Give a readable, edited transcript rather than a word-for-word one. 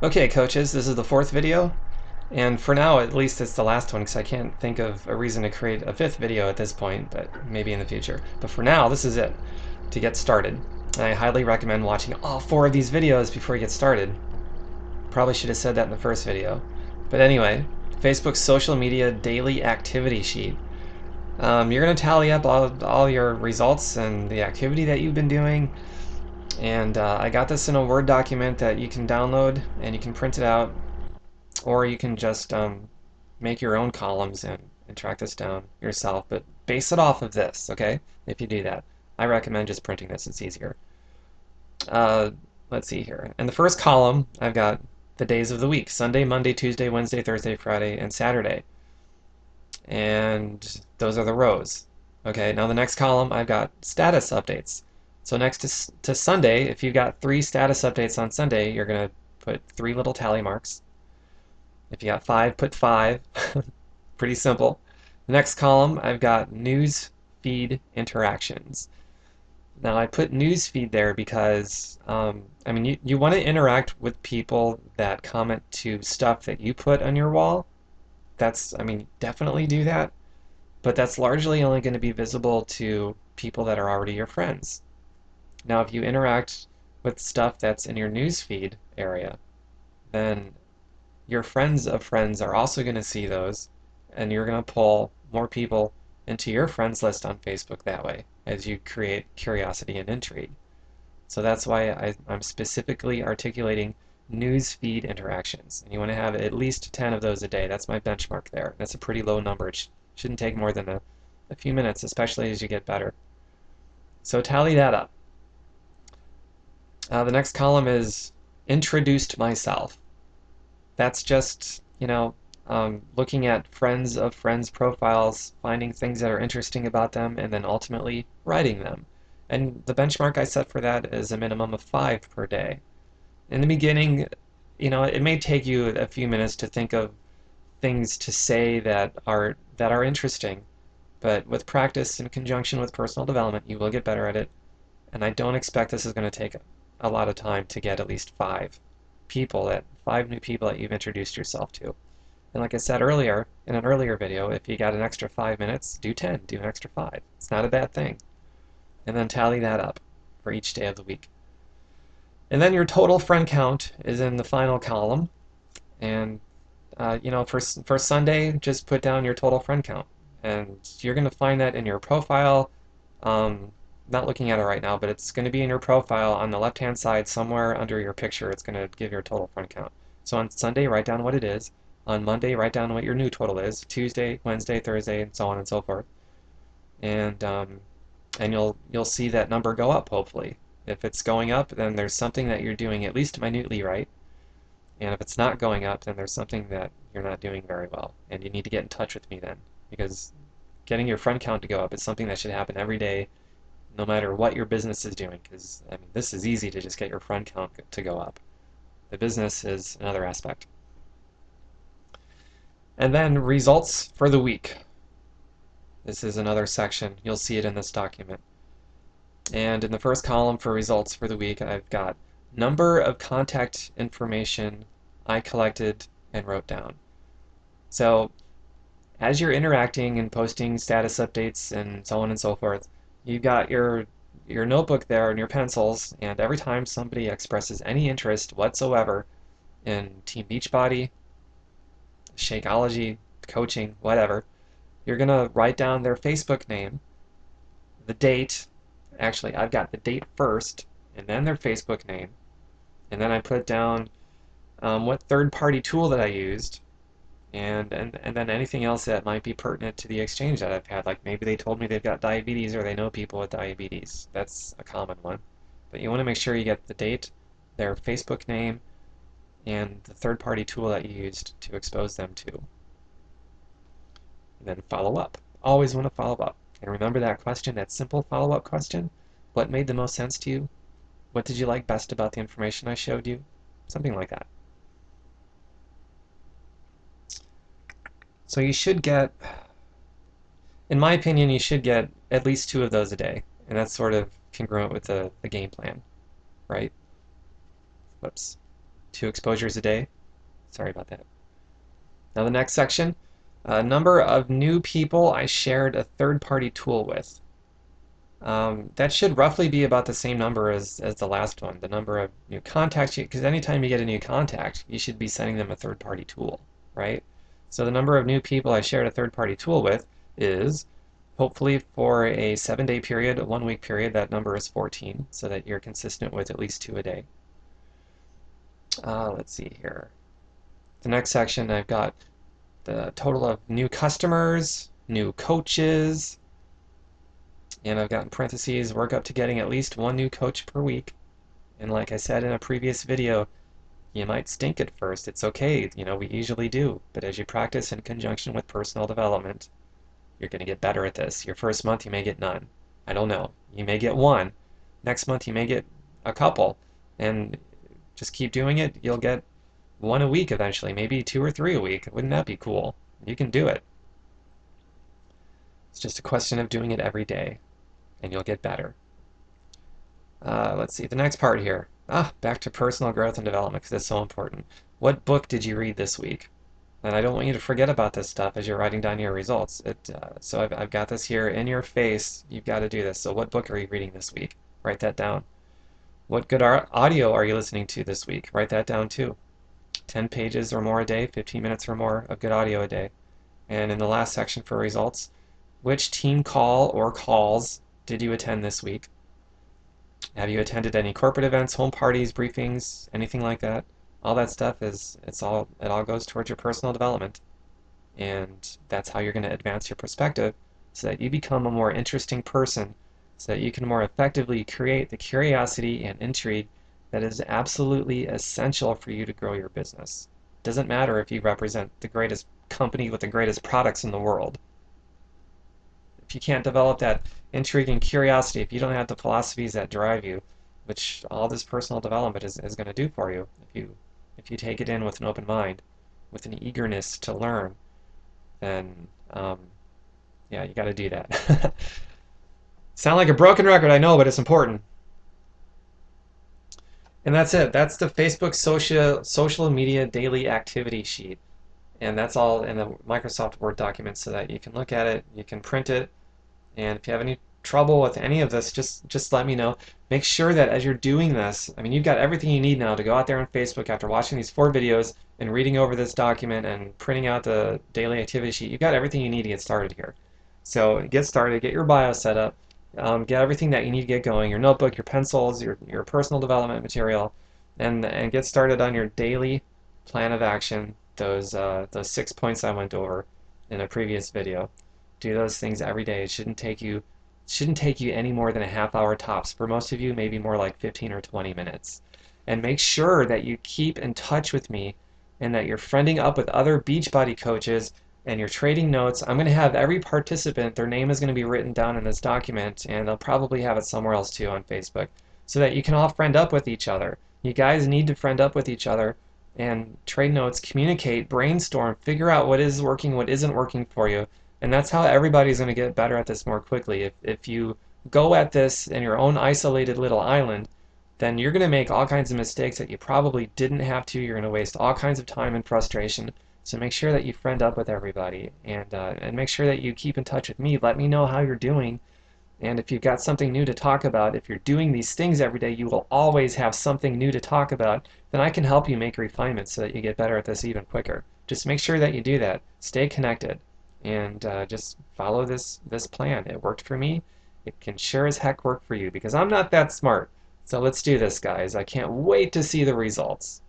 Okay, coaches, this is the fourth video, and for now, at least it's the last one because I can't think of a reason to create a fifth video at this point, but maybe in the future. But for now, this is it to get started. I highly recommend watching all four of these videos before you get started. Probably should have said that in the first video. But anyway, Facebook's social media daily activity sheet. You're going to tally up all your results and the activity that you've been doing. And I got this in a Word document that you can download and you can print it out, or you can just make your own columns and track this down yourself, but base it off of this, okay? If you do that. I recommend just printing this, it's easier. Uh, let's see here. In the first column, I've got the days of the week: Sunday, Monday, Tuesday, Wednesday, Thursday, Friday, and Saturday. And those are the rows. Okay, now the next column, I've got status updates. So next to Sunday, if you've got 3 status updates on Sunday, you're going to put 3 little tally marks. If you got 5, put 5. Pretty simple. The next column, I've got news feed interactions. Now I put news feed there because, I mean, you want to interact with people that comment to stuff that you put on your wall. I mean, definitely do that, but that's largely only going to be visible to people that are already your friends. Now, if you interact with stuff that's in your news feed area, then your friends of friends are also going to see those, and you're going to pull more people into your friends list on Facebook that way as you create curiosity and intrigue. So that's why I'm specifically articulating news feed interactions. And you want to have at least 10 of those a day. That's my benchmark there. That's a pretty low number. It shouldn't take more than a few minutes, especially as you get better. So tally that up. The next column is introduced myself. That's just, looking at friends of friends profiles, finding things that are interesting about them, and then ultimately writing them. And the benchmark I set for that is a minimum of 5 per day. In the beginning, it may take you a few minutes to think of things to say that are interesting, but with practice in conjunction with personal development, you will get better at it. And I don't expect this is going to take a lot of time to get at least 5 new people that you've introduced yourself to. And like I said earlier, in an earlier video, if you got an extra 5 minutes, do 10, do an extra 5. It's not a bad thing. And then tally that up for each day of the week. And then your total friend count is in the final column. And, for Sunday, just put down your total friend count. And you're going to find that in your profile. Not looking at it right now, but it's going to be in your profile on the left-hand side somewhere under your picture. It's going to give your total friend count. So on Sunday, write down what it is. On Monday, write down what your new total is. Tuesday, Wednesday, Thursday, and so on and so forth. And you'll see that number go up, hopefully. If it's going up, then there's something that you're doing at least minutely right. And if it's not going up, then there's something that you're not doing very well. And you need to get in touch with me then. Because getting your friend count to go up is something that should happen every day, no matter what your business is doing. Because, I mean, this is easy to just get your friend count to go up. The business is another aspect. And then results for the week. This is another section. You'll see it in this document. And in the first column for results for the week, I've got number of contact information I collected and wrote down. So as you're interacting and posting status updates and so on and so forth, you've got your notebook there and your pencils, and every time somebody expresses any interest whatsoever in Team Beachbody, Shakeology, coaching, whatever, you're going to write down their Facebook name, the date. Actually, I've got the date first, and then their Facebook name. And then I put down what third-party tool that I used, and then anything else that might be pertinent to the exchange that I've had. Like maybe they told me they've got diabetes or they know people with diabetes. That's a common one. But you want to make sure you get the date, their Facebook name, and the third-party tool that you used to expose them to. And then follow up. Always want to follow up. And remember that question, that simple follow-up question? What made the most sense to you? What did you like best about the information I showed you? Something like that. So you should get, in my opinion, you should get at least 2 of those a day. And that's sort of congruent with the game plan, right? Whoops. 2 exposures a day. Sorry about that. Now the next section, number of new people I shared a third-party tool with. That should roughly be about the same number as the last one, the number of new contacts, because anytime you get a new contact, you should be sending them a third-party tool, right? So the number of new people I shared a third-party tool with is, hopefully for a 7-day period, a 1-week period, that number is 14, so that you're consistent with at least 2 a day. Let's see here. The next section, I've got the total of new customers, new coaches, and I've got in parentheses, work up to getting at least 1 new coach per week. And like I said in a previous video, you might stink at first. It's okay, we usually do. But as you practice in conjunction with personal development, you're going to get better at this. Your first month, you may get none. I don't know. You may get 1. Next month, you may get a couple. And just keep doing it. You'll get 1 a week eventually, maybe 2 or 3 a week. Wouldn't that be cool? You can do it. It's just a question of doing it every day, and you'll get better. Let's see, the next part here. Back to personal growth and development, because it's so important. What book did you read this week? And I don't want you to forget about this stuff as you're writing down your results. So I've got this here in your face. You've got to do this. So what book are you reading this week? Write that down. What good audio are you listening to this week? Write that down too. 10 pages or more a day, 15 minutes or more of good audio a day. And in the last section for results, which team call or calls did you attend this week? Have you attended any corporate events, home parties, briefings, anything like that? All that stuff it all goes towards your personal development. And that's how you're going to advance your perspective so that you become a more interesting person, so that you can more effectively create the curiosity and intrigue that is absolutely essential for you to grow your business. It doesn't matter if you represent the greatest company with the greatest products in the world. If you can't develop that intrigue and curiosity, if you don't have the philosophies that drive you, which all this personal development is going to do for you, if you take it in with an open mind, with an eagerness to learn, then yeah, you got to do that. Sound like a broken record, I know, but it's important. And that's it. That's the Facebook social media daily activity sheet. And that's all in the Microsoft Word document so that you can look at it, you can print it, and if you have any trouble with any of this, just let me know. Make sure that as you're doing this, I mean, you've got everything you need now to go out there on Facebook after watching these 4 videos and reading over this document and printing out the daily activity sheet. You've got everything you need to get started here. So get started, get your bio set up, get everything that you need to get going, your notebook, your pencils, your personal development material, and get started on your daily plan of action, those 6 points I went over in a previous video. Do those things every day. It shouldn't take you any more than a half-hour tops. For most of you, maybe more like 15 or 20 minutes. And make sure that you keep in touch with me and that you're friending up with other Beachbody coaches and you're trading notes. I'm going to have every participant, their name is going to be written down in this document, and I'll probably have it somewhere else too on Facebook, so that you can all friend up with each other. You guys need to friend up with each other and trade notes, communicate, brainstorm, figure out what is working, what isn't working for you. And that's how everybody's going to get better at this more quickly. If you go at this in your own isolated little island, then you're going to make all kinds of mistakes that you probably didn't have to. You're going to waste all kinds of time and frustration. So make sure that you friend up with everybody, and make sure that you keep in touch with me. Let me know how you're doing. And if you've got something new to talk about, if you're doing these things every day, you will always have something new to talk about. Then I can help you make refinements so that you get better at this even quicker. Just make sure that you do that. Stay connected. And just follow this plan. It worked for me. It can sure as heck work for you, because I'm not that smart. So let's do this, guys. I can't wait to see the results.